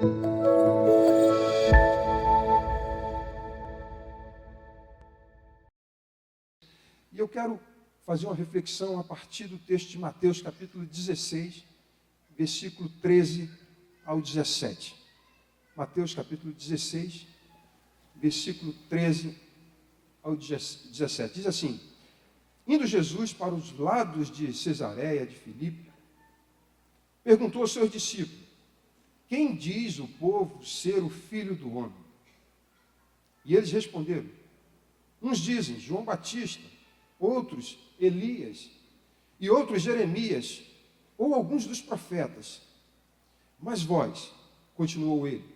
E eu quero fazer uma reflexão a partir do texto de Mateus, capítulo 16, versículo 13 ao 17. Mateus, capítulo 16, versículo 13 ao 17. Diz assim: indo Jesus para os lados de Cesareia de Filipe, perguntou aos seus discípulos: quem diz o povo ser o Filho do Homem? E eles responderam: uns dizem João Batista, outros Elias, e outros Jeremias, ou alguns dos profetas. Mas vós, continuou ele,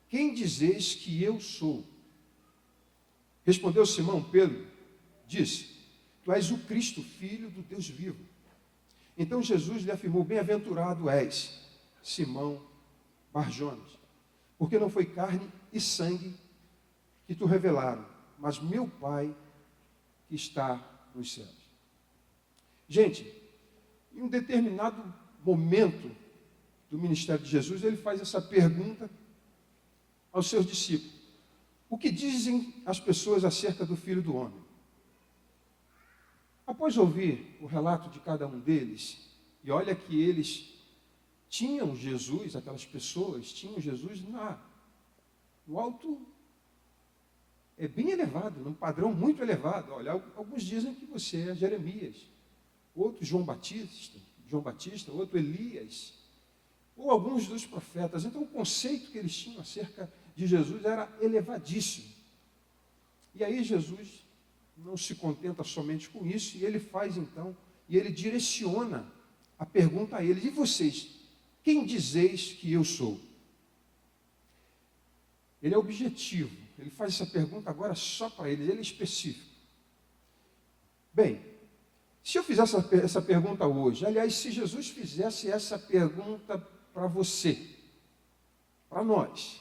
quem dizeis que eu sou? Respondeu Simão Pedro, disse: tu és o Cristo, filho do Deus vivo. Então Jesus lhe afirmou: bem-aventurado és, Simão Barjonas, porque não foi carne e sangue que tu revelaram, mas meu Pai que está nos céus. Gente, em um determinado momento do ministério de Jesus, ele faz essa pergunta aos seus discípulos: o que dizem as pessoas acerca do Filho do Homem? Após ouvir o relato de cada um deles, e olha que eles tinham Jesus, aquelas pessoas tinham Jesus no alto, bem elevado, num padrão muito elevado. Olha, alguns dizem que você é Jeremias, outros João Batista, outro Elias, ou alguns dos profetas. Então o conceito que eles tinham acerca de Jesus era elevadíssimo. E aí Jesus não se contenta somente com isso, e ele faz então, e ele direciona a pergunta a eles: e vocês, quem dizeis que eu sou? Ele é objetivo, ele faz essa pergunta agora só para eles, ele é específico. Bem, se eu fizesse essa pergunta hoje, aliás, se Jesus fizesse essa pergunta para você, para nós: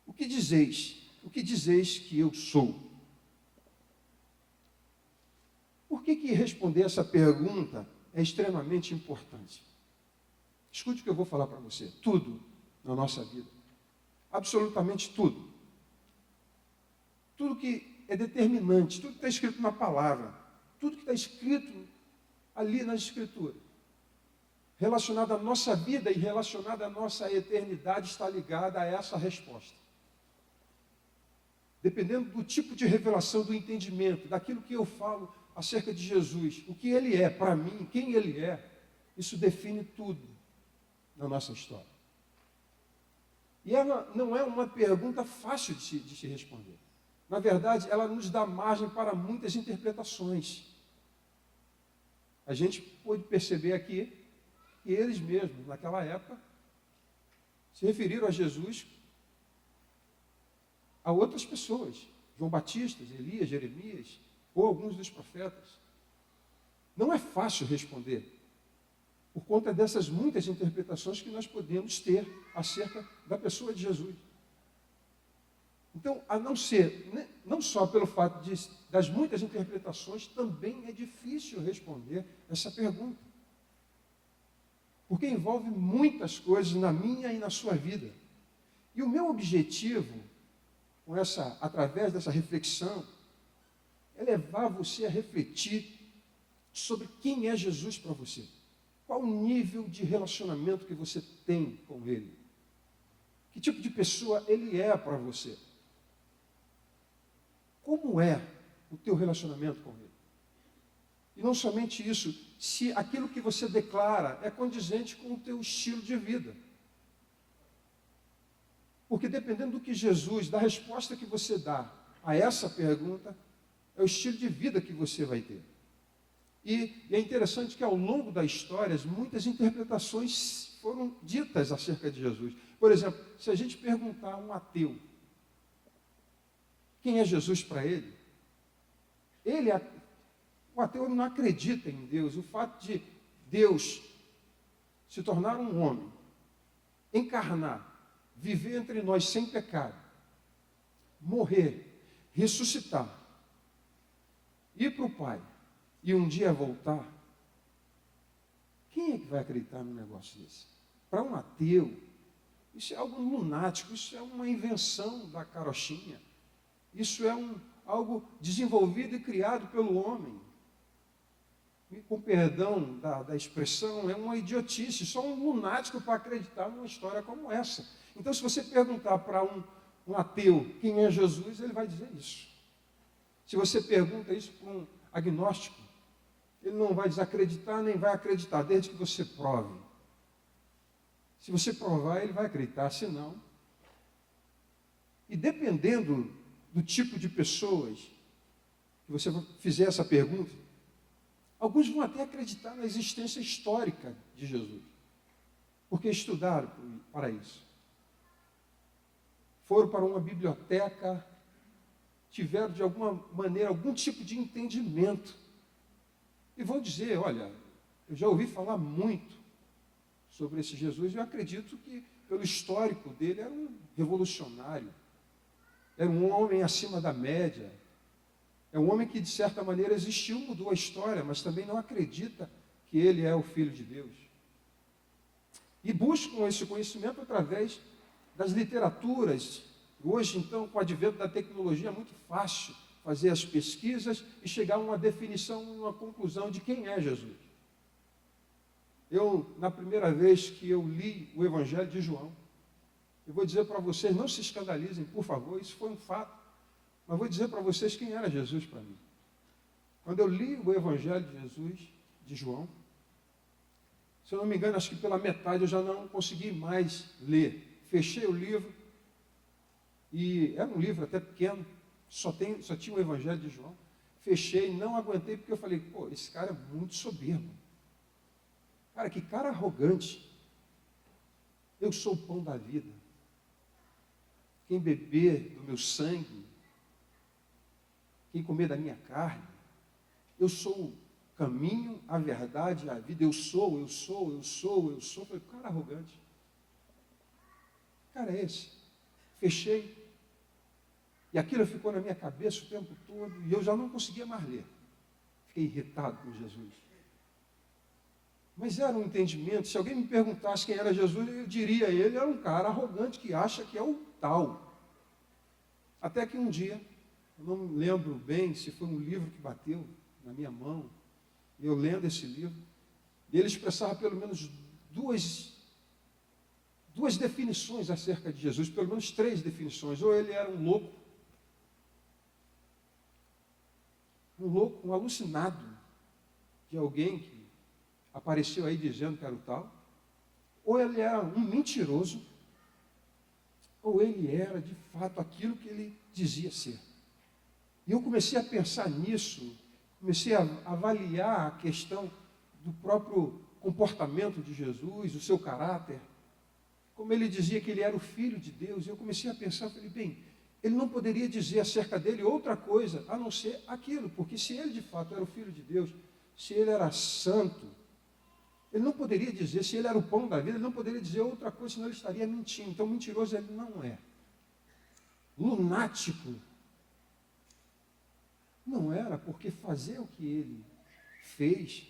o que dizeis? O que dizeis que eu sou? Por que responder essa pergunta é extremamente importante? Escute o que eu vou falar para você. Tudo na nossa vida, absolutamente tudo, tudo que é determinante, tudo que está escrito na palavra, tudo que está escrito ali na Escritura, relacionado à nossa vida e relacionado à nossa eternidade, está ligada a essa resposta. Dependendo do tipo de revelação, do entendimento, daquilo que eu falo acerca de Jesus, o que Ele é para mim, quem Ele é, isso define tudo na nossa história. E ela não é uma pergunta fácil de se responder. Na verdade, ela nos dá margem para muitas interpretações. A gente pôde perceber aqui que eles mesmos, naquela época, se referiram a Jesus a outras pessoas, João Batista, Elias, Jeremias, ou alguns dos profetas. Não é fácil responder, por conta dessas muitas interpretações que nós podemos ter acerca da pessoa de Jesus. Então, a não ser, não só pelo fato das muitas interpretações, também é difícil responder essa pergunta. Porque envolve muitas coisas na minha e na sua vida. E o meu objetivo, através dessa reflexão, é levar você a refletir sobre quem é Jesus para você. Qual o nível de relacionamento que você tem com Ele? Que tipo de pessoa Ele é para você? Como é o teu relacionamento com Ele? E não somente isso, se aquilo que você declara é condizente com o teu estilo de vida. Porque dependendo do que Jesus, da resposta que você dá a essa pergunta, é o estilo de vida que você vai ter. E é interessante que ao longo da história, muitas interpretações foram ditas acerca de Jesus. Por exemplo, se a gente perguntar a um ateu quem é Jesus para ele, o ateu não acredita em Deus. O fato de Deus se tornar um homem, encarnar, viver entre nós sem pecado, morrer, ressuscitar, ir para o Pai e um dia voltar, quem é que vai acreditar num negócio desse? Para um ateu, Isso é algo lunático, isso é uma invenção da carochinha. Isso é algo desenvolvido e criado pelo homem. E com perdão da expressão, é uma idiotice, só um lunático para acreditar numa história como essa. Então, se você perguntar para um ateu quem é Jesus, ele vai dizer isso. Se você pergunta isso para um agnóstico, ele não vai desacreditar nem vai acreditar, desde que você prove. Se você provar, ele vai acreditar, se não. E dependendo do tipo de pessoas que você fizer essa pergunta, alguns vão até acreditar na existência histórica de Jesus, porque estudaram para isso. Foram para uma biblioteca, tiveram de alguma maneira algum tipo de entendimento. E vão dizer, olha, eu já ouvi falar muito sobre esse Jesus, e eu acredito que, pelo histórico dele, era um revolucionário, era um homem acima da média, é um homem que, de certa maneira, existiu, mudou a história, mas também não acredita que ele é o Filho de Deus. E buscam esse conhecimento através das literaturas. Hoje, então, com o advento da tecnologia, é muito fácil fazer as pesquisas e chegar a uma definição, uma conclusão de quem é Jesus. Eu, na primeira vez que eu li o Evangelho de João, eu vou dizer para vocês, não se escandalizem, por favor, isso foi um fato, mas vou dizer para vocês quem era Jesus para mim. Quando eu li o Evangelho de Jesus, de João, se eu não me engano, acho que pela metade eu já não consegui mais ler. Fechei o livro, e era um livro até pequeno, só tinha o Evangelho de João. Fechei, não aguentei, porque eu falei, pô, esse cara é muito soberbo. Cara, que cara arrogante. Eu sou o pão da vida. Quem beber do meu sangue, quem comer da minha carne, eu sou o caminho, a verdade e a vida. Eu sou. Falei, cara arrogante. Que cara é esse? Fechei. E aquilo ficou na minha cabeça o tempo todo, e eu já não conseguia mais ler. Fiquei irritado com Jesus. Mas era um entendimento, se alguém me perguntasse quem era Jesus, eu diria, ele era um cara arrogante que acha que é o tal. Até que um dia, eu não me lembro bem se foi um livro que bateu na minha mão, e eu lendo esse livro, e ele expressava pelo menos duas definições acerca de Jesus, pelo menos 3 definições. Ou ele era um louco, um alucinado de alguém que apareceu aí dizendo que era o tal, ou ele era um mentiroso, ou ele era de fato aquilo que ele dizia ser. E eu comecei a pensar nisso, comecei a avaliar a questão do próprio comportamento de Jesus, o seu caráter, como ele dizia que ele era o Filho de Deus. Eu comecei a pensar, falei, bem, ele não poderia dizer acerca dele outra coisa, a não ser aquilo, porque se ele de fato era o Filho de Deus, se ele era santo, ele não poderia dizer, se ele era o pão da vida, ele não poderia dizer outra coisa, senão ele estaria mentindo. Então, mentiroso ele não é. Lunático não era, porque fazer o que ele fez,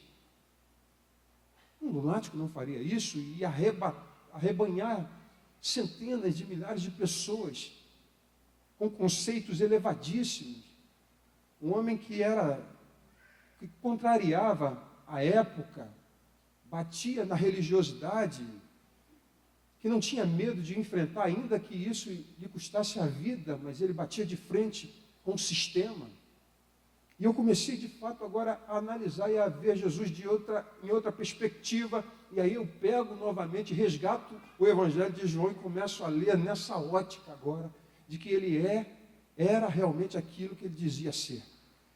um lunático não faria isso, e arrebanhar centenas de milhares de pessoas com conceitos elevadíssimos. Um homem que contrariava a época, batia na religiosidade, que não tinha medo de enfrentar, ainda que isso lhe custasse a vida, mas ele batia de frente com o sistema. E eu comecei, de fato, agora a analisar e a ver Jesus em outra perspectiva, e aí eu pego novamente, resgato o Evangelho de João e começo a ler nessa ótica agora, de que ele era realmente aquilo que ele dizia ser.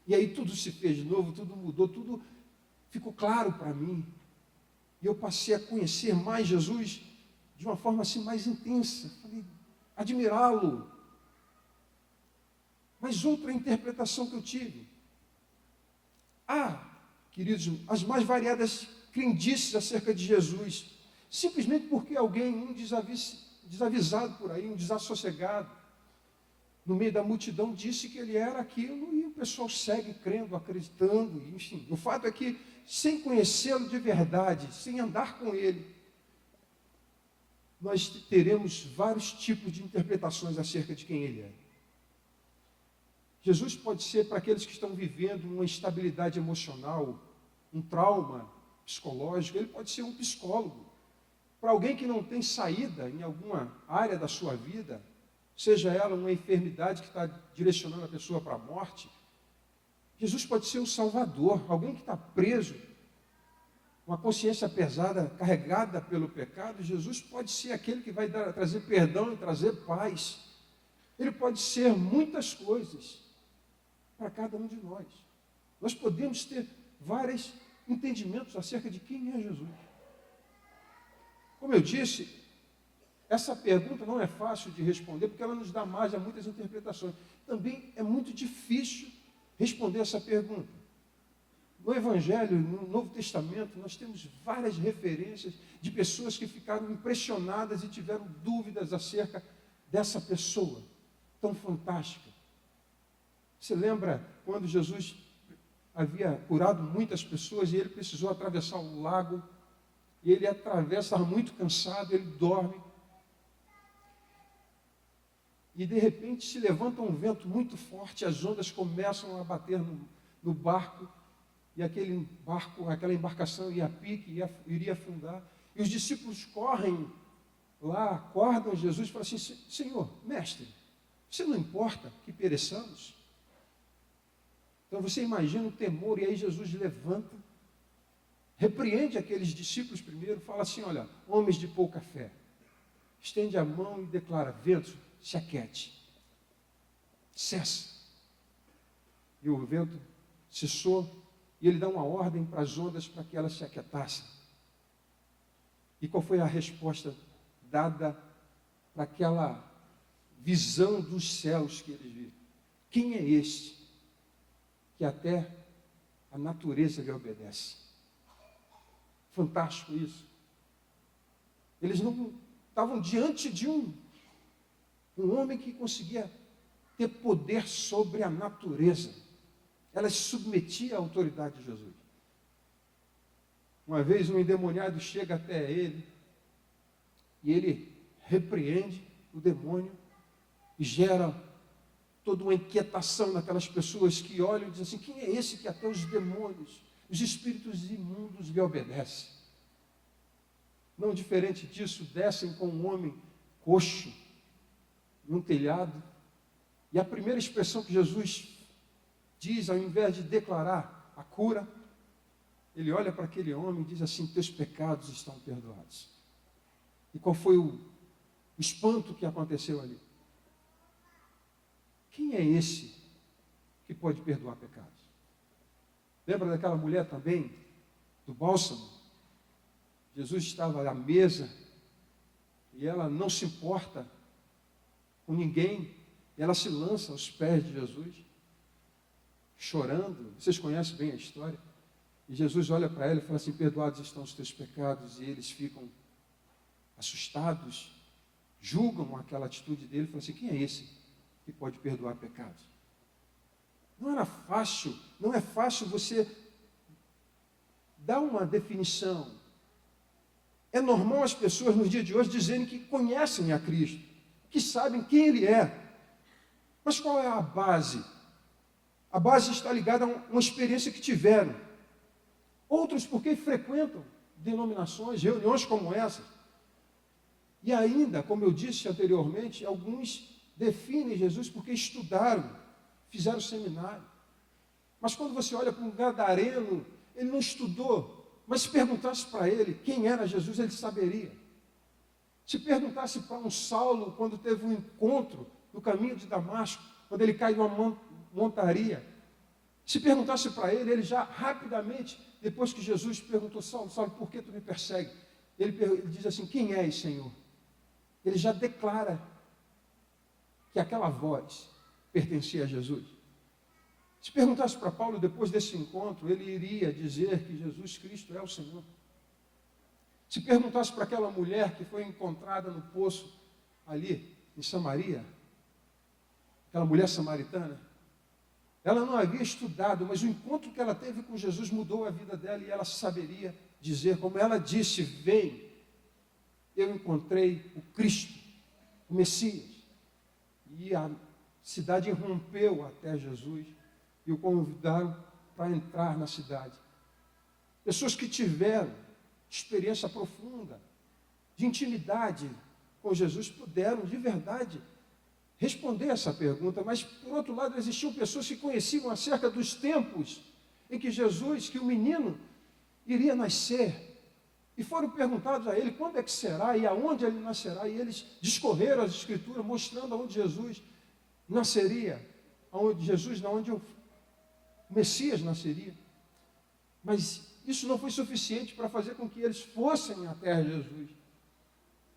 E aí tudo se fez de novo, tudo mudou, tudo ficou claro para mim. E eu passei a conhecer mais Jesus de uma forma assim mais intensa. Falei, admirá-lo. Mas outra interpretação que eu tive. Queridos, as mais variadas crendices acerca de Jesus. Simplesmente porque alguém, um desavisado por aí, um desassossegado, no meio da multidão, disse que ele era aquilo, e o pessoal segue crendo, acreditando, enfim. O fato é que, sem conhecê-lo de verdade, sem andar com ele, nós teremos vários tipos de interpretações acerca de quem Ele é. Jesus pode ser para aqueles que estão vivendo uma instabilidade emocional, um trauma psicológico. Ele pode ser um psicólogo. Para alguém que não tem saída em alguma área da sua vida, seja ela uma enfermidade que está direcionando a pessoa para a morte, Jesus pode ser o Salvador. Alguém que está preso, uma consciência pesada, carregada pelo pecado, Jesus pode ser aquele que vai trazer perdão e trazer paz. Ele pode ser muitas coisas para cada um de nós. Nós podemos ter vários entendimentos acerca de quem é Jesus. Como eu disse, essa pergunta não é fácil de responder, porque ela nos dá margem a muitas interpretações. Também é muito difícil responder essa pergunta. No Evangelho, no Novo Testamento, nós temos várias referências de pessoas que ficaram impressionadas e tiveram dúvidas acerca dessa pessoa tão fantástica. Você lembra quando Jesus havia curado muitas pessoas e ele precisou atravessar o lago, e ele atravessa, estava muito cansado, ele dorme, e de repente se levanta um vento muito forte, as ondas começam a bater no barco, e aquele barco, aquela embarcação ia a pique, iria afundar, e os discípulos correm lá, acordam Jesus e falam assim: Senhor, mestre, você não importa que pereçamos? Então você imagina o temor, e aí Jesus levanta, repreende aqueles discípulos primeiro, fala assim: olha, homens de pouca fé, estende a mão e declara: vento, se aquiete, cessa. E o vento cessou, e ele dá uma ordem para as ondas para que elas se aquietassem. E qual foi a resposta dada para aquela visão dos céus que eles viram? Quem é este que até a natureza lhe obedece? Fantástico isso. Eles não estavam diante de um homem que conseguia ter poder sobre a natureza. Ela se submetia à autoridade de Jesus. Uma vez um endemoniado chega até ele e ele repreende o demônio e gera toda uma inquietação naquelas pessoas que olham e dizem assim: quem é esse que até os demônios, os espíritos imundos lhe obedecem? Não diferente disso, descem com um homem coxo num telhado, e a primeira expressão que Jesus diz, ao invés de declarar a cura, ele olha para aquele homem e diz assim: teus pecados estão perdoados. E qual foi o espanto que aconteceu ali? Quem é esse que pode perdoar pecados? Lembra daquela mulher também, do bálsamo? Jesus estava à mesa e ela não se importa com ninguém, e ela se lança aos pés de Jesus, chorando. Vocês conhecem bem a história. E Jesus olha para ela e fala assim: perdoados estão os teus pecados. E eles ficam assustados, julgam aquela atitude dele e falam assim: quem é esse que pode perdoar pecados? Não é fácil você dar uma definição. É normal as pessoas nos dias de hoje dizerem que conhecem a Cristo, que sabem quem Ele é. Mas qual é a base? A base está ligada a uma experiência que tiveram. Outros porque frequentam denominações, reuniões como essas. E ainda, como eu disse anteriormente, alguns definem Jesus porque estudaram, fizeram seminário. Mas quando você olha para um gadareno, ele não estudou, mas se perguntasse para ele quem era Jesus, ele saberia. Se perguntasse para um Saulo, quando teve um encontro no caminho de Damasco, quando ele cai numa montaria, se perguntasse para ele, ele já rapidamente, depois que Jesus perguntou: Saulo, Saulo, por que tu me persegue? Ele diz assim: quem és, Senhor? Ele já declara que aquela voz pertencia a Jesus. Se perguntasse para Paulo depois desse encontro, ele iria dizer que Jesus Cristo é o Senhor. Se perguntasse para aquela mulher que foi encontrada no poço ali em Samaria, aquela mulher samaritana, ela não havia estudado, mas o encontro que ela teve com Jesus mudou a vida dela, e ela saberia dizer, como ela disse: vem. eu encontrei o Cristo, o Messias. E a cidade irrompeu até Jesus e o convidaram para entrar na cidade. Pessoas que tiveram experiência profunda, de intimidade com Jesus, puderam de verdade responder essa pergunta, mas por outro lado existiam pessoas que conheciam acerca dos tempos em que Jesus, que o menino iria nascer, e foram perguntados a ele quando é que será e aonde ele nascerá, e eles discorreram as escrituras mostrando aonde Jesus nasceria, onde o Messias nasceria. Mas isso não foi suficiente para fazer com que eles fossem até Jesus,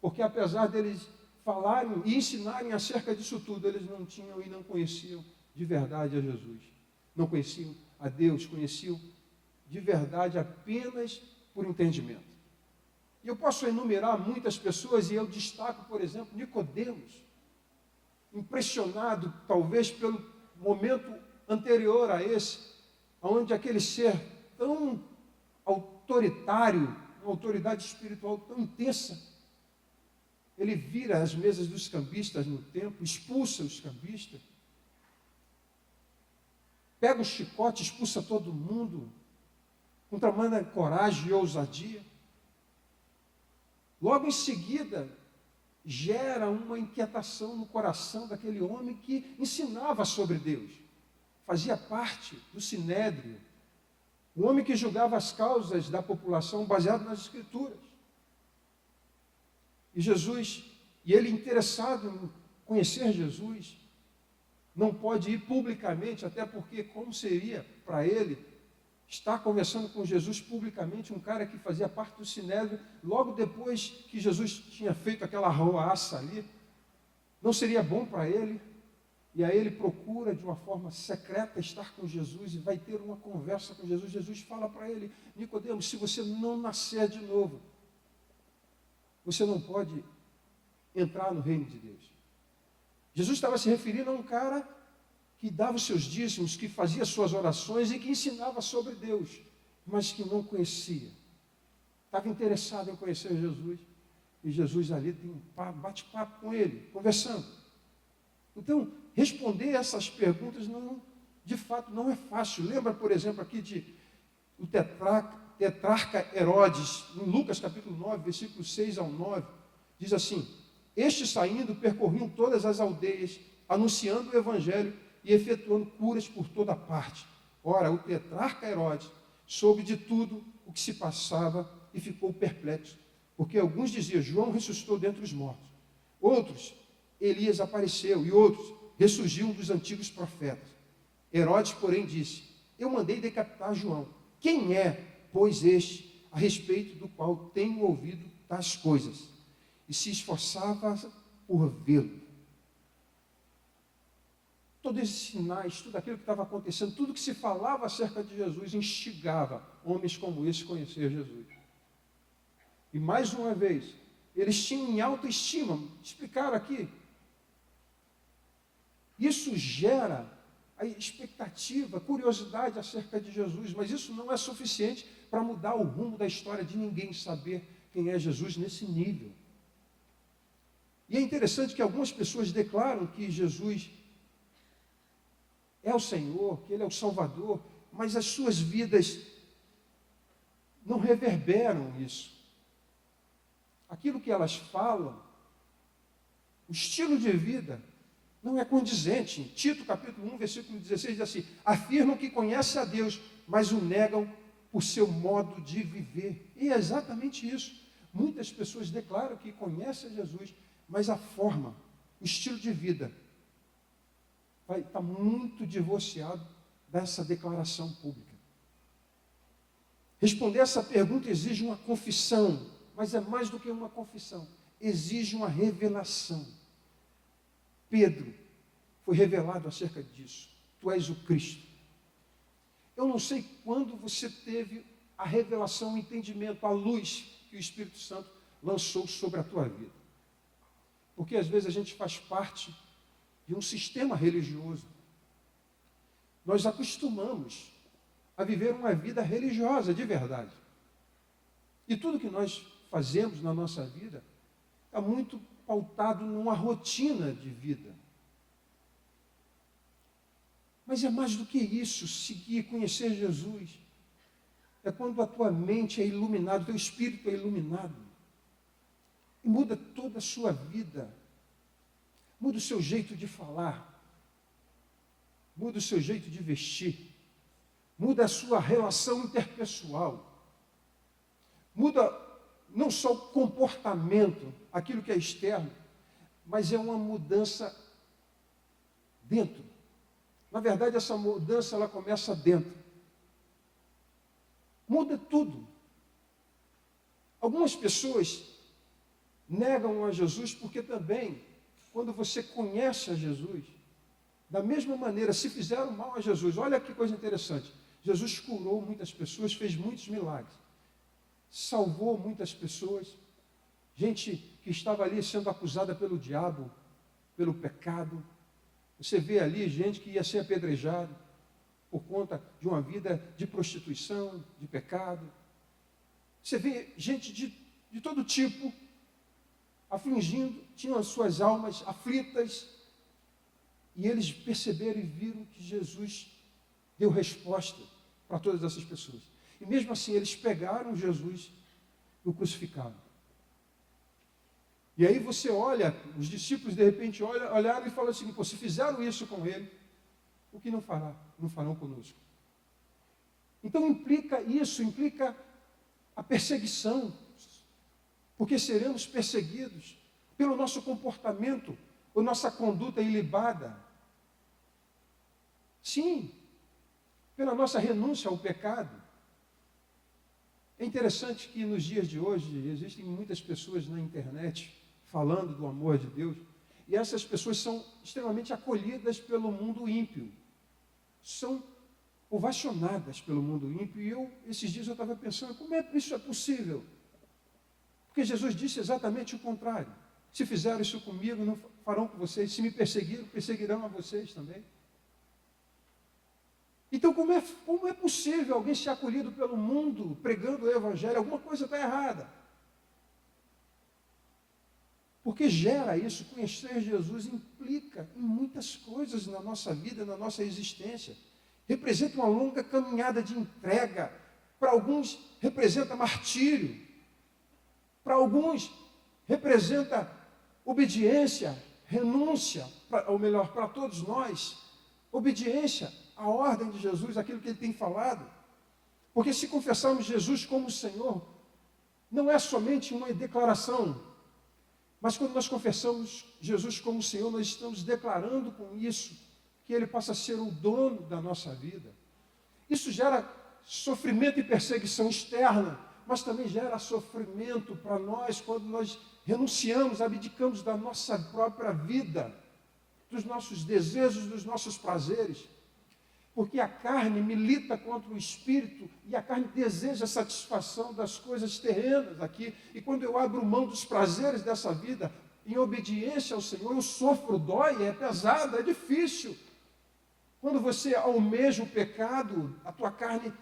porque apesar deles falarem e ensinarem acerca disso tudo, eles não tinham e não conheciam de verdade a Jesus. Não conheciam a Deus, conheciam de verdade apenas por entendimento. E eu posso enumerar muitas pessoas, e eu destaco, por exemplo, Nicodemos, impressionado talvez pelo momento anterior a esse, onde aquele ser tão autoritário, uma autoridade espiritual tão intensa, ele vira as mesas dos cambistas no templo, expulsa os cambistas, pega o chicote, expulsa todo mundo, com tamanha coragem e ousadia. Logo em seguida, gera uma inquietação no coração daquele homem que ensinava sobre Deus, fazia parte do Sinédrio, o homem que julgava as causas da população baseado nas Escrituras. E ele interessado em conhecer Jesus, não pode ir publicamente, até porque como seria para ele estar conversando com Jesus publicamente, um cara que fazia parte do Sinédrio, logo depois que Jesus tinha feito aquela arruaça ali, não seria bom para ele. E aí ele procura de uma forma secreta estar com Jesus e vai ter uma conversa com Jesus. Jesus fala para ele: Nicodemos, se você não nascer de novo, você não pode entrar no reino de Deus. Jesus estava se referindo a um cara que dava os seus dízimos, que fazia suas orações e que ensinava sobre Deus, mas que não conhecia. Estava interessado em conhecer Jesus. E Jesus ali tem um bate-papo com ele, conversando. Então, responder essas perguntas de fato não é fácil. Lembra, por exemplo, aqui do tetrarca Herodes, em Lucas capítulo 9, versículos 6 ao 9, diz assim: estes saindo percorriam todas as aldeias, anunciando o evangelho e efetuando curas por toda parte. Ora, o tetrarca Herodes soube de tudo o que se passava e ficou perplexo, porque alguns diziam: João ressuscitou dentre os mortos. Outros, Elias apareceu, e outros, ressurgiu um dos antigos profetas. Herodes, porém, disse: eu mandei decapitar João. Quem é, pois, este, a respeito do qual tenho ouvido tais coisas? E se esforçava por vê-lo. Todos esses sinais, tudo aquilo que estava acontecendo, tudo que se falava acerca de Jesus, instigava homens como esse a conhecer Jesus. E mais uma vez, eles tinham em autoestima, explicaram aqui. Isso gera a expectativa, curiosidade acerca de Jesus, mas isso não é suficiente para mudar o rumo da história de ninguém saber quem é Jesus nesse nível. E é interessante que algumas pessoas declaram que Jesus é o Senhor, que Ele é o Salvador, mas as suas vidas não reverberam isso. Aquilo que elas falam, o estilo de vida, não é condizente. Em Tito capítulo 1, versículo 16, diz assim: afirmam que conhecem a Deus, mas o negam por seu modo de viver. E é exatamente isso. Muitas pessoas declaram que conhecem a Jesus, mas a forma, o estilo de vida, vai estar muito divorciado dessa declaração pública. Responder essa pergunta exige uma confissão, mas é mais do que uma confissão, exige uma revelação. Pedro foi revelado acerca disso. Tu és o Cristo. Eu não sei quando você teve a revelação, o entendimento, a luz que o Espírito Santo lançou sobre a tua vida. Porque às vezes a gente faz parte de um sistema religioso. Nós acostumamos a viver uma vida religiosa de verdade. E tudo que nós fazemos na nossa vida está muito pautado numa rotina de vida. Mas é mais do que isso, seguir, conhecer Jesus. É quando a tua mente é iluminada, o teu espírito é iluminado. E muda toda a sua vida. Muda o seu jeito de falar. Muda o seu jeito de vestir. Muda a sua relação interpessoal. Muda não só o comportamento, aquilo que é externo, mas é uma mudança dentro. Na verdade, essa mudança ela começa dentro. Muda tudo. Algumas pessoas negam a Jesus porque também, quando você conhece a Jesus, da mesma maneira, se fizeram mal a Jesus, olha que coisa interessante. Jesus curou muitas pessoas, fez muitos milagres. Salvou muitas pessoas. Gente que estava ali sendo acusada pelo diabo, pelo pecado. Você vê ali gente que ia ser apedrejado por conta de uma vida de prostituição, de pecado. Você vê gente de todo tipo afligindo, tinham as suas almas aflitas, e eles perceberam e viram que Jesus deu resposta para todas essas pessoas. E mesmo assim, eles pegaram Jesus e o crucificaram. E aí você olha, os discípulos de repente olharam e falam assim, pô, se fizeram isso com ele, o que não farão conosco? Então implica a perseguição, porque seremos perseguidos pelo nosso comportamento, ou nossa conduta ilibada. Sim, pela nossa renúncia ao pecado. É interessante que nos dias de hoje existem muitas pessoas na internet falando do amor de Deus, e essas pessoas são extremamente acolhidas pelo mundo ímpio, são ovacionadas pelo mundo ímpio, e esses dias eu estava pensando, como é que isso é possível? Porque Jesus disse exatamente o contrário. Se fizeram isso comigo, não farão com vocês. Se me perseguiram, perseguirão a vocês também. Então, como é possível alguém ser acolhido pelo mundo pregando o Evangelho? Alguma coisa está errada. Porque gera isso, conhecer Jesus implica em muitas coisas na nossa vida, na nossa existência. Representa uma longa caminhada de entrega. Para alguns, representa martírio. Para alguns, representa obediência, renúncia, ou melhor, para todos nós, obediência à ordem de Jesus, aquilo que ele tem falado. Porque se confessarmos Jesus como Senhor, não é somente uma declaração, mas quando nós confessamos Jesus como Senhor, nós estamos declarando com isso que Ele passa a ser o dono da nossa vida. Isso gera sofrimento e perseguição externa, mas também gera sofrimento para nós quando nós renunciamos, abdicamos da nossa própria vida, dos nossos desejos, dos nossos prazeres. Porque a carne milita contra o espírito e a carne deseja a satisfação das coisas terrenas aqui. E quando eu abro mão dos prazeres dessa vida, em obediência ao Senhor, eu sofro, dói, é pesado, é difícil. Quando você almeja o pecado, a tua carne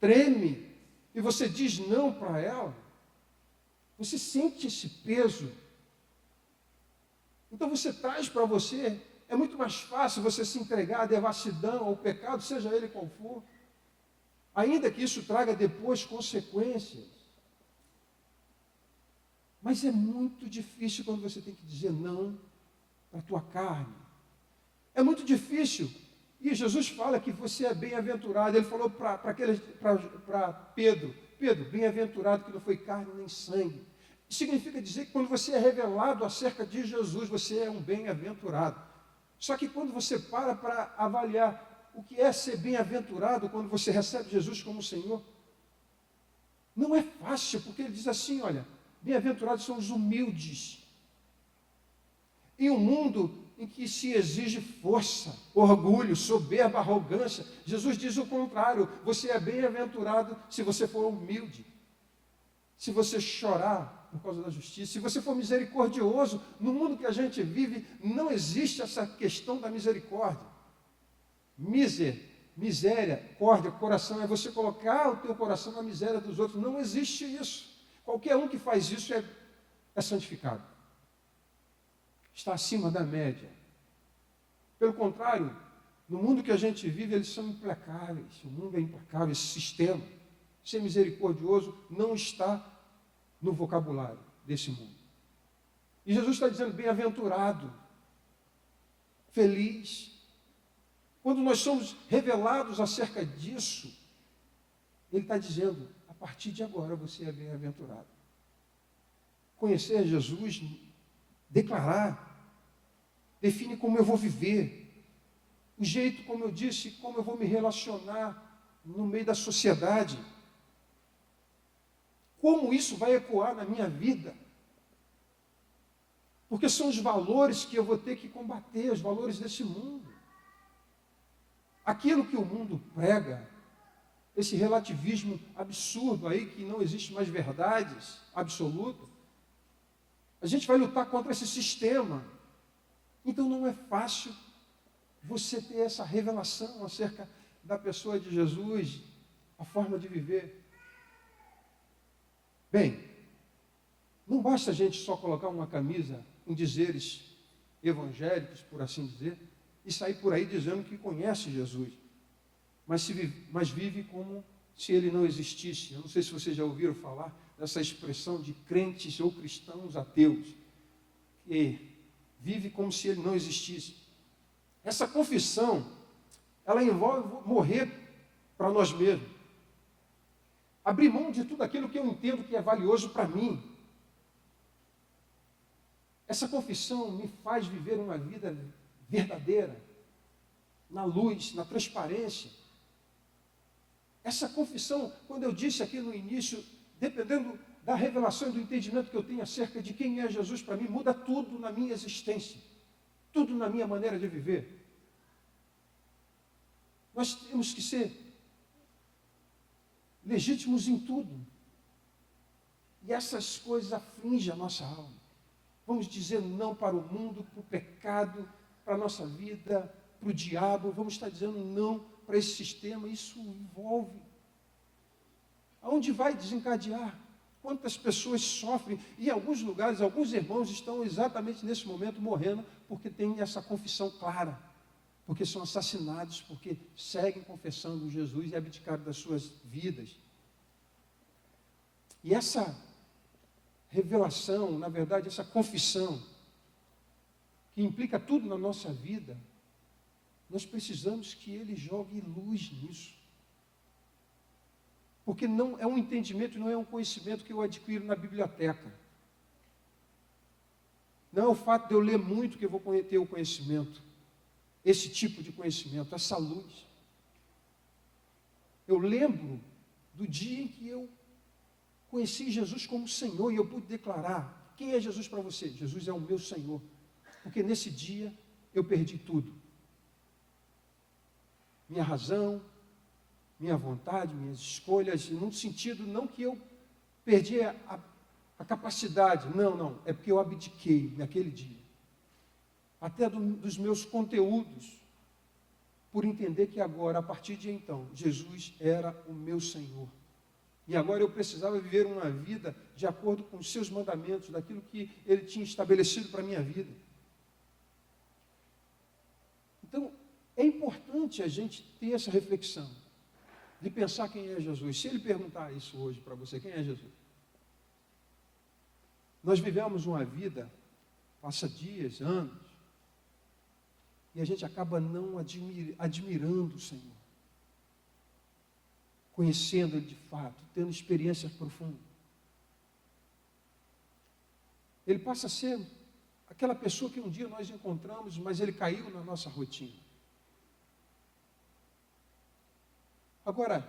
treme e você diz não para ela, você sente esse peso. Então você traz para você. É muito mais fácil você se entregar à devassidão, ao pecado, seja ele qual for, ainda que isso traga depois consequências. Mas é muito difícil quando você tem que dizer não para a tua carne. É muito difícil. E Jesus fala que você é bem-aventurado. Ele falou para Pedro, bem-aventurado que não foi carne nem sangue. Isso significa dizer que quando você é revelado acerca de Jesus, você é um bem-aventurado. Só que quando você para avaliar o que é ser bem-aventurado, quando você recebe Jesus como Senhor, não é fácil, porque ele diz assim, olha, bem-aventurados são os humildes. Em um mundo em que se exige força, orgulho, soberba, arrogância, Jesus diz o contrário, você é bem-aventurado se você for humilde, se você chorar por causa da justiça, se você for misericordioso. No mundo que a gente vive, não existe essa questão da misericórdia. Miséria, coração, é você colocar o teu coração na miséria dos outros. Não existe isso. Qualquer um que faz isso é santificado. está acima da média. Pelo contrário, no mundo que a gente vive, eles são implacáveis. O mundo é implacável, esse sistema. Ser misericordioso não está no vocabulário desse mundo. E Jesus está dizendo, bem-aventurado, feliz. Quando nós somos revelados acerca disso, Ele está dizendo, a partir de agora você é bem-aventurado. Conhecer Jesus, declarar, define como eu vou viver, o jeito, como eu disse, como eu vou me relacionar no meio da sociedade. Como isso vai ecoar na minha vida? Porque são os valores que eu vou ter que combater, os valores desse mundo. Aquilo que o mundo prega, esse relativismo absurdo aí, que não existe mais verdades absolutas, a gente vai lutar contra esse sistema. Então não é fácil você ter essa revelação acerca da pessoa de Jesus, a forma de viver. Bem, não basta a gente só colocar uma camisa com dizeres evangélicos, por assim dizer, e sair por aí dizendo que conhece Jesus, mas vive como se ele não existisse. Eu não sei se vocês já ouviram falar dessa expressão de crentes ou cristãos ateus, que vive como se ele não existisse. Essa confissão, ela envolve morrer para nós mesmos. Abrir mão de tudo aquilo que eu entendo que é valioso para mim. Essa confissão me faz viver uma vida verdadeira, na luz, na transparência. Essa confissão, quando eu disse aqui no início, dependendo da revelação e do entendimento que eu tenho acerca de quem é Jesus para mim, muda tudo na minha existência, tudo na minha maneira de viver. Nós temos que ser legítimos em tudo. E essas coisas afligem a nossa alma. Vamos dizer não para o mundo, para o pecado, para a nossa vida, para o diabo. Vamos estar dizendo não para esse sistema. Isso envolve. Aonde vai desencadear? Quantas pessoas sofrem? E em alguns lugares, alguns irmãos estão exatamente nesse momento morrendo porque têm essa confissão clara. Porque são assassinados, porque seguem confessando Jesus e abdicaram das suas vidas. E essa revelação, na verdade, essa confissão, que implica tudo na nossa vida, nós precisamos que Ele jogue luz nisso. Porque não é um entendimento, não é um conhecimento que eu adquiro na biblioteca. Não é o fato de eu ler muito que eu vou ter o conhecimento. Esse tipo de conhecimento, essa luz. Eu lembro do dia em que eu conheci Jesus como Senhor e eu pude declarar: quem é Jesus para você? Jesus é o meu Senhor. Porque nesse dia eu perdi tudo. Minha razão, minha vontade, minhas escolhas, num sentido não que eu perdi a capacidade, não, é porque eu abdiquei naquele dia. Até dos meus conteúdos, por entender que agora, a partir de então, Jesus era o meu Senhor. E agora eu precisava viver uma vida de acordo com os seus mandamentos, daquilo que Ele tinha estabelecido para a minha vida. Então, é importante a gente ter essa reflexão, de pensar quem é Jesus. Se Ele perguntar isso hoje para você, quem é Jesus? Nós vivemos uma vida, passa dias, anos, e a gente acaba não admirando o Senhor, conhecendo Ele de fato, tendo experiências profundas. Ele passa a ser aquela pessoa que um dia nós encontramos, mas Ele caiu na nossa rotina. Agora,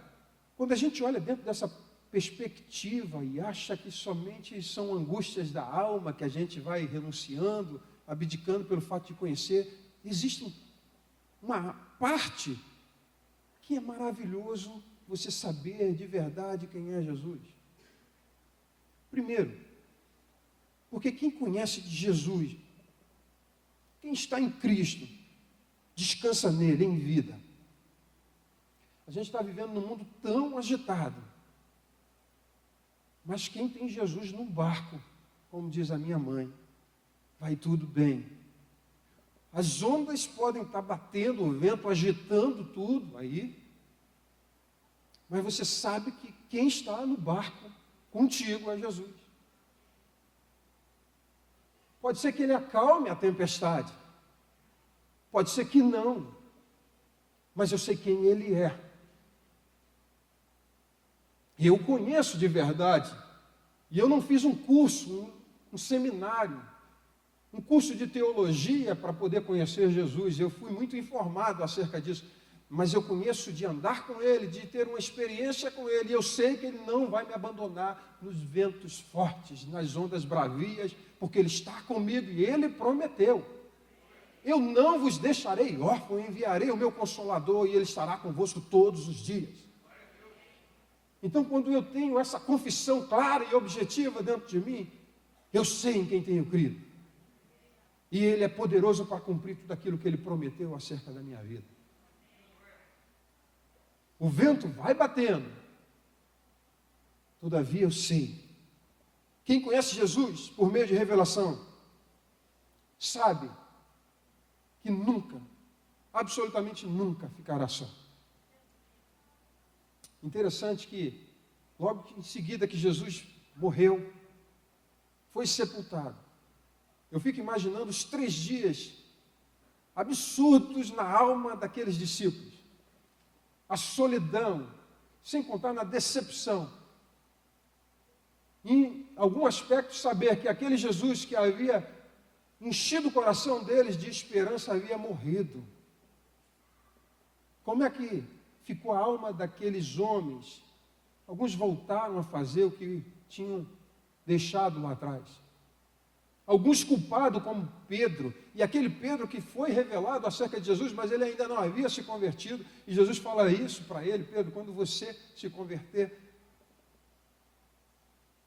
quando a gente olha dentro dessa perspectiva e acha que somente são angústias da alma que a gente vai renunciando, abdicando pelo fato de conhecer, existe uma parte que é maravilhoso você saber de verdade quem é Jesus. Primeiro, porque quem conhece de Jesus, quem está em Cristo, descansa nele em vida. A gente está vivendo num mundo tão agitado, mas quem tem Jesus no barco, como diz a minha mãe, vai tudo bem. As ondas podem estar batendo, o vento agitando tudo aí, mas você sabe que quem está no barco contigo é Jesus. Pode ser que ele acalme a tempestade, pode ser que não, mas eu sei quem ele é. Eu conheço de verdade, e eu não fiz um curso, um seminário, um curso de teologia para poder conhecer Jesus. Eu fui muito informado acerca disso, mas eu conheço de andar com Ele, de ter uma experiência com Ele, e eu sei que Ele não vai me abandonar nos ventos fortes, nas ondas bravias, porque Ele está comigo e Ele prometeu. Eu não vos deixarei órfão, enviarei o meu Consolador e Ele estará convosco todos os dias. Então, quando eu tenho essa confissão clara e objetiva dentro de mim, eu sei em quem tenho crido. E Ele é poderoso para cumprir tudo aquilo que Ele prometeu acerca da minha vida. O vento vai batendo. Todavia eu sei. Quem conhece Jesus por meio de revelação, sabe que nunca, absolutamente nunca ficará só. Interessante que, logo em seguida que Jesus morreu, foi sepultado. Eu fico imaginando os 3 dias absurdos na alma daqueles discípulos. A solidão, sem contar na decepção. Em algum aspecto, saber que aquele Jesus que havia enchido o coração deles de esperança havia morrido. Como é que ficou a alma daqueles homens? Alguns voltaram a fazer o que tinham deixado lá atrás. Alguns culpados como Pedro, e aquele Pedro que foi revelado acerca de Jesus, mas ele ainda não havia se convertido, e Jesus fala isso para ele: Pedro, quando você se converter.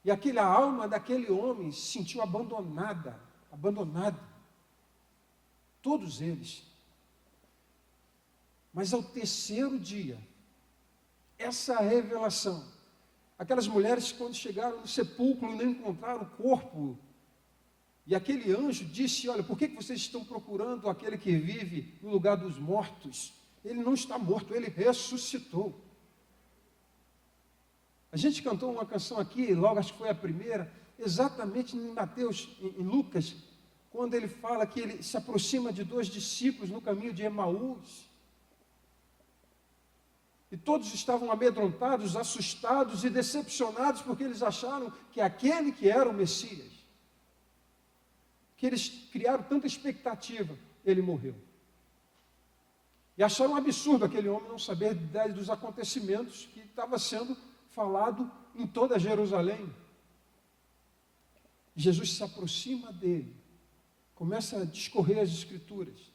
E aquela alma daquele homem se sentiu abandonada. Todos eles. Mas ao 3º dia, essa revelação, aquelas mulheres quando chegaram no sepulcro e não encontraram o corpo, e aquele anjo disse: olha, por que vocês estão procurando aquele que vive no lugar dos mortos? Ele não está morto, ele ressuscitou. A gente cantou uma canção aqui, logo acho que foi a primeira, exatamente em Mateus, em Lucas, quando ele fala que ele se aproxima de 2 discípulos no caminho de Emaús. E todos estavam amedrontados, assustados e decepcionados, porque eles acharam que aquele que era o Messias, que eles criaram tanta expectativa, ele morreu. E acharam um absurdo aquele homem não saber dos acontecimentos que estava sendo falado em toda Jerusalém. Jesus se aproxima dele, começa a discorrer as Escrituras,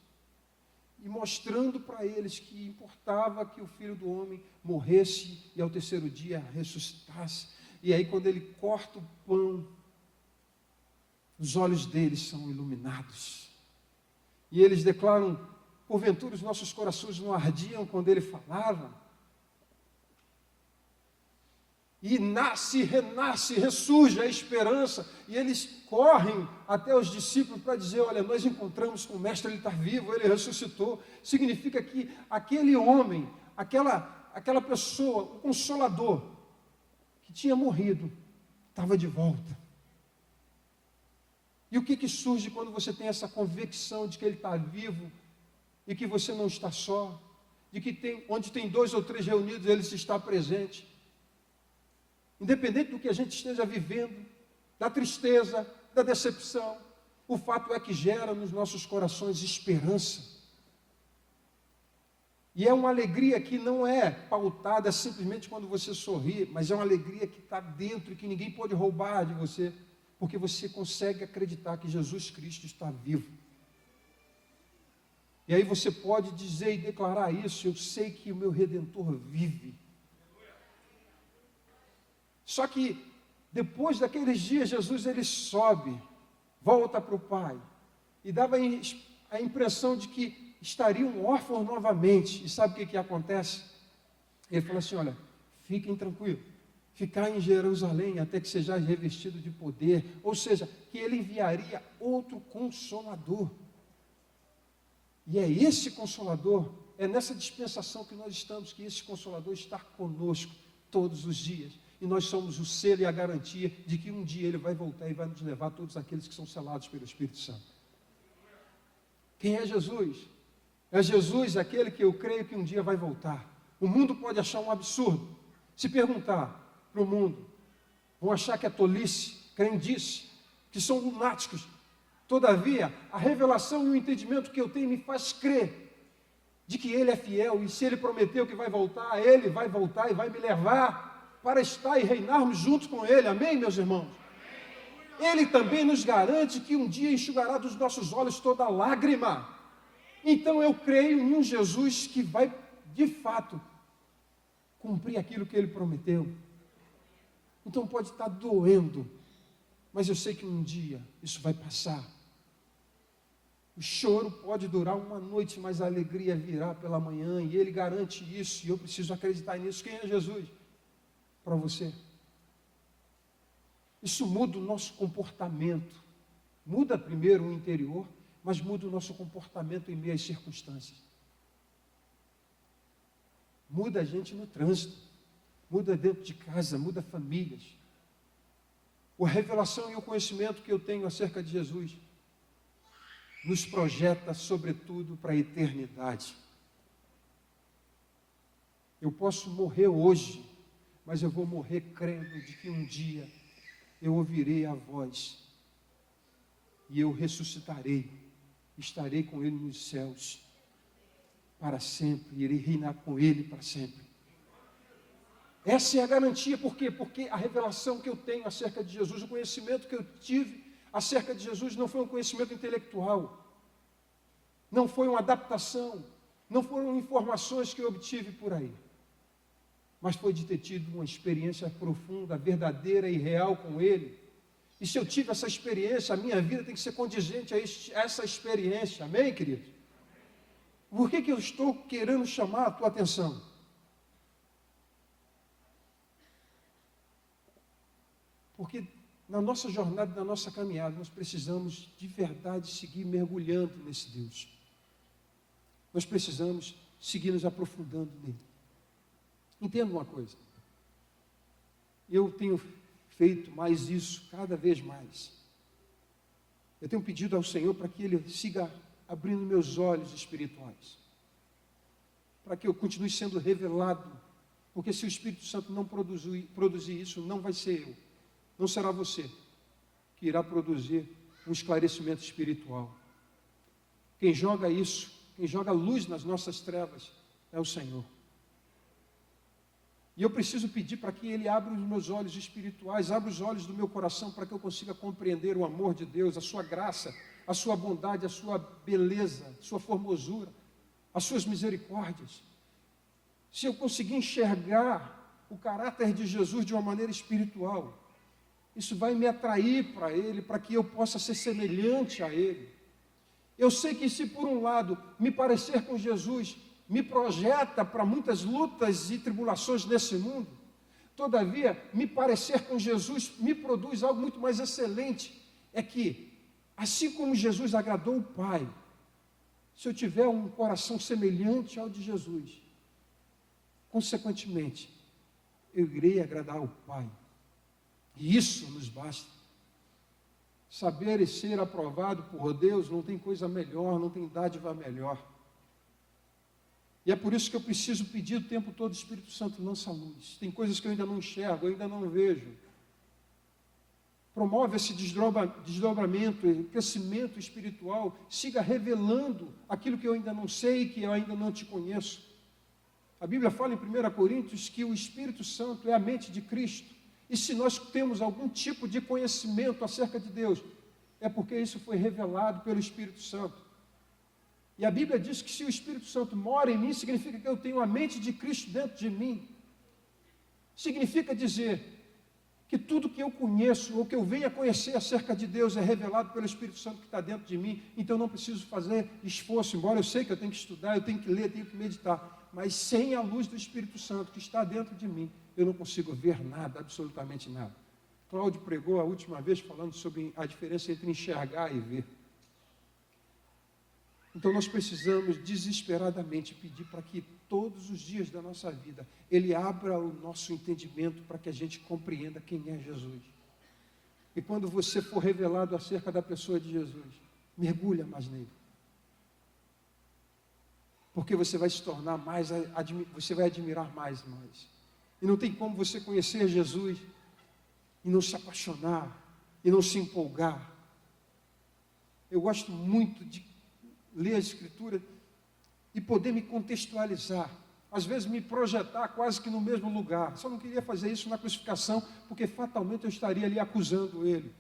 e mostrando para eles que importava que o Filho do Homem morresse e ao 3º dia ressuscitasse. E aí quando ele corta o pão, os olhos deles são iluminados. E eles declaram: porventura os nossos corações não ardiam quando ele falava? E nasce, renasce, ressurge a esperança, e eles correm até os discípulos para dizer: olha, nós encontramos com o Mestre, ele está vivo, ele ressuscitou. Significa que aquele homem, aquela pessoa, o Consolador, que tinha morrido, estava de volta. E o que surge quando você tem essa convicção de que ele está vivo, e que você não está só, de que onde tem 2 ou 3 reunidos, ele está presente. Independente do que a gente esteja vivendo, da tristeza, da decepção, o fato é que gera nos nossos corações esperança. E é uma alegria que não é pautada simplesmente quando você sorri, mas é uma alegria que está dentro e que ninguém pode roubar de você, porque você consegue acreditar que Jesus Cristo está vivo. E aí você pode dizer e declarar isso: eu sei que o meu Redentor vive. Só que depois daqueles dias, Jesus ele sobe, volta para o Pai, e dava a impressão de que estariam órfãos novamente. E sabe o que acontece? Ele falou assim: olha, fiquem tranquilos, ficar em Jerusalém até que sejais revestido de poder, ou seja, que ele enviaria outro Consolador. E é esse Consolador, é nessa dispensação que nós estamos, que esse Consolador está conosco todos os dias. E nós somos o selo e a garantia de que um dia Ele vai voltar e vai nos levar todos aqueles que são selados pelo Espírito Santo. Quem é Jesus? É Jesus aquele que eu creio que um dia vai voltar. O mundo pode achar um absurdo. Se perguntar para o mundo, vão achar que é tolice, crendice, que são lunáticos. Todavia, a revelação e o entendimento que eu tenho me faz crer de que Ele é fiel, e se Ele prometeu que vai voltar, Ele vai voltar e vai me levar para estar e reinarmos juntos com Ele. Amém, meus irmãos? Ele também nos garante que um dia enxugará dos nossos olhos toda lágrima. Então eu creio em um Jesus que vai, de fato, cumprir aquilo que Ele prometeu. Então pode estar doendo, mas eu sei que um dia isso vai passar. O choro pode durar uma noite, mas a alegria virá pela manhã, e Ele garante isso, e eu preciso acreditar nisso. Quem é Jesus? Para você. Isso muda o nosso comportamento. Muda primeiro o interior, mas muda o nosso comportamento em meio às circunstâncias. Muda a gente no trânsito, muda dentro de casa, muda famílias. A revelação e o conhecimento que eu tenho acerca de Jesus nos projeta, sobretudo, para a eternidade. Eu posso morrer hoje, mas eu vou morrer crendo de que um dia eu ouvirei a voz e eu ressuscitarei, estarei com Ele nos céus para sempre, irei reinar com Ele para sempre. Essa é a garantia. Por quê? Porque a revelação que eu tenho acerca de Jesus, o conhecimento que eu tive acerca de Jesus não foi um conhecimento intelectual, não foi uma adaptação, não foram informações que eu obtive por aí, mas foi de ter tido uma experiência profunda, verdadeira e real com Ele. E se eu tive essa experiência, a minha vida tem que ser condizente a essa experiência. Amém, querido? Por que eu estou querendo chamar a tua atenção? Porque na nossa jornada, na nossa caminhada, nós precisamos de verdade seguir mergulhando nesse Deus. Nós precisamos seguir nos aprofundando nele. Entenda uma coisa. Eu tenho feito mais isso cada vez mais. Eu tenho pedido ao Senhor para que Ele siga abrindo meus olhos espirituais, para que eu continue sendo revelado, porque se o Espírito Santo não produzir isso, não vai ser eu, não será você que irá produzir um esclarecimento espiritual. Quem joga isso, quem joga luz nas nossas trevas é o Senhor. E eu preciso pedir para que Ele abra os meus olhos espirituais, abra os olhos do meu coração, para que eu consiga compreender o amor de Deus, a sua graça, a sua bondade, a sua beleza, a sua formosura, as suas misericórdias. Se eu conseguir enxergar o caráter de Jesus de uma maneira espiritual, isso vai me atrair para Ele, para que eu possa ser semelhante a Ele. Eu sei que se por um lado me parecer com Jesus me projeta para muitas lutas e tribulações nesse mundo, todavia, me parecer com Jesus me produz algo muito mais excelente. É que, assim como Jesus agradou o Pai, se eu tiver um coração semelhante ao de Jesus, consequentemente, eu irei agradar ao Pai. E isso nos basta. Saber e ser aprovado por Deus não tem coisa melhor, não tem dádiva melhor. E é por isso que eu preciso pedir o tempo todo: Espírito Santo, lança luz. Tem coisas que eu ainda não enxergo, eu ainda não vejo. Promove esse desdobramento, crescimento espiritual. Siga revelando aquilo que eu ainda não sei e que eu ainda não te conheço. A Bíblia fala em 1 Coríntios que o Espírito Santo é a mente de Cristo. E se nós temos algum tipo de conhecimento acerca de Deus, é porque isso foi revelado pelo Espírito Santo. E a Bíblia diz que se o Espírito Santo mora em mim, significa que eu tenho a mente de Cristo dentro de mim. Significa dizer que tudo que eu conheço, ou que eu venho a conhecer acerca de Deus, é revelado pelo Espírito Santo que está dentro de mim. Então eu não preciso fazer esforço, embora eu sei que eu tenho que estudar, eu tenho que ler, eu tenho que meditar. Mas sem a luz do Espírito Santo que está dentro de mim, eu não consigo ver nada, absolutamente nada. Cláudio pregou a última vez falando sobre a diferença entre enxergar e ver. Então nós precisamos desesperadamente pedir para que todos os dias da nossa vida Ele abra o nosso entendimento para que a gente compreenda quem é Jesus. E quando você for revelado acerca da pessoa de Jesus, mergulha mais nele. Porque você vai se tornar mais, você vai admirar mais e mais. E não tem como você conhecer Jesus e não se apaixonar, e não se empolgar. Eu gosto muito de ler a Escritura e poder me contextualizar. Às vezes me projetar quase que no mesmo lugar. Só não queria fazer isso na crucificação, porque fatalmente eu estaria ali acusando ele.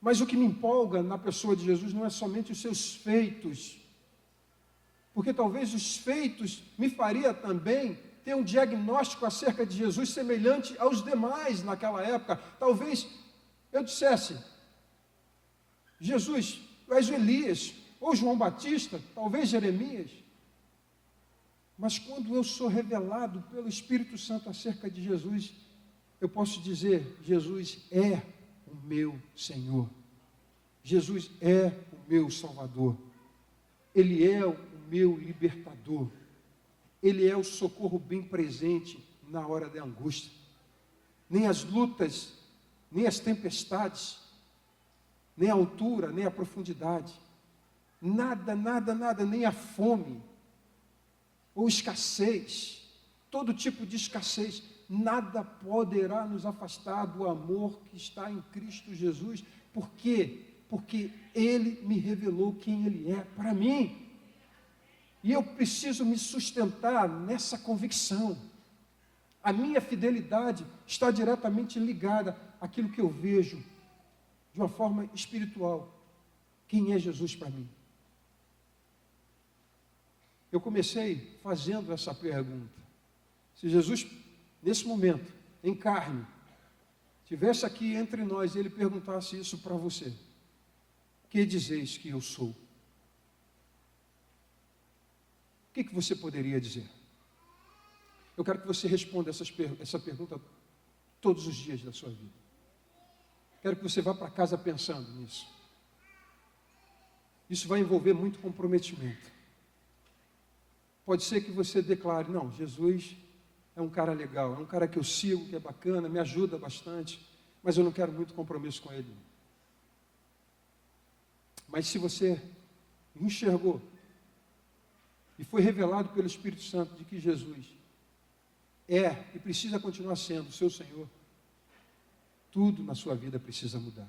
Mas o que me empolga na pessoa de Jesus não é somente os seus feitos, porque talvez os feitos me faria também ter um diagnóstico acerca de Jesus semelhante aos demais naquela época. Talvez eu dissesse: Jesus, tu és Elias, ou João Batista, talvez Jeremias. Mas quando eu sou revelado pelo Espírito Santo acerca de Jesus, eu posso dizer: Jesus é o meu Senhor, Jesus é o meu Salvador, Ele é o meu libertador, Ele é o socorro bem presente na hora da angústia. Nem as lutas, nem as tempestades, nem a altura, nem a profundidade, nada, nem a fome, ou escassez, todo tipo de escassez, nada poderá nos afastar do amor que está em Cristo Jesus. Por quê? Porque Ele me revelou quem Ele é para mim. E eu preciso me sustentar nessa convicção. A minha fidelidade está diretamente ligada àquilo que eu vejo de uma forma espiritual. Quem é Jesus para mim? Eu comecei fazendo essa pergunta. Se Jesus, nesse momento, em carne, estivesse aqui entre nós e Ele perguntasse isso para você: que dizeis que eu sou? O que você poderia dizer? Eu quero que você responda essa pergunta todos os dias da sua vida. Quero que você vá para casa pensando nisso. Isso vai envolver muito comprometimento. Pode ser que você declare: não, Jesus é um cara legal, é um cara que eu sigo, que é bacana, me ajuda bastante, mas eu não quero muito compromisso com ele. Mas se você enxergou e foi revelado pelo Espírito Santo de que Jesus é e precisa continuar sendo o seu Senhor, tudo na sua vida precisa mudar.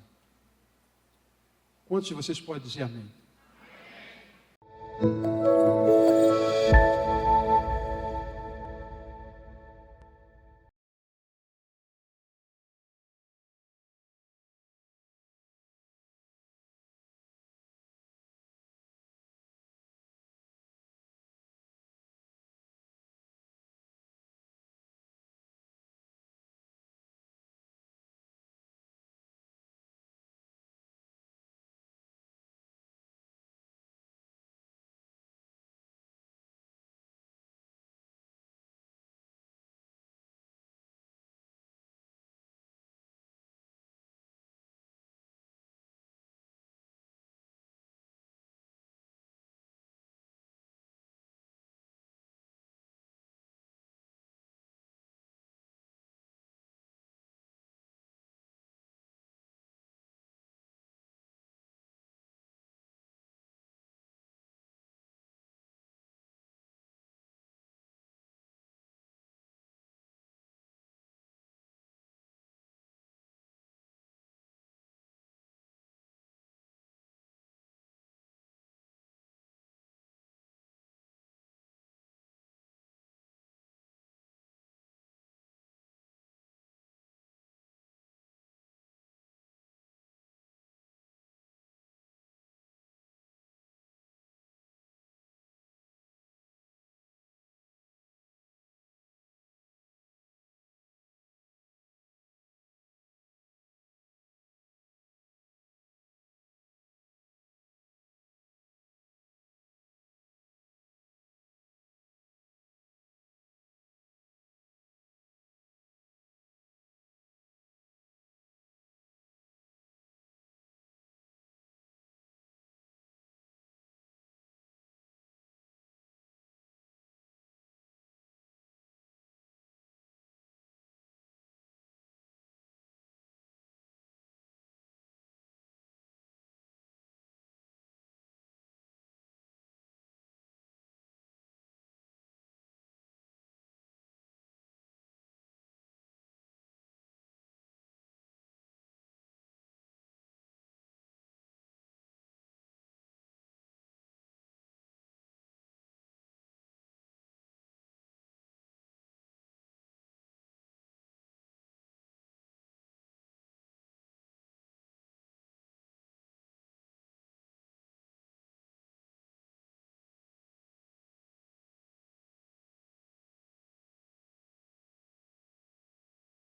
Quantos de vocês podem dizer amém?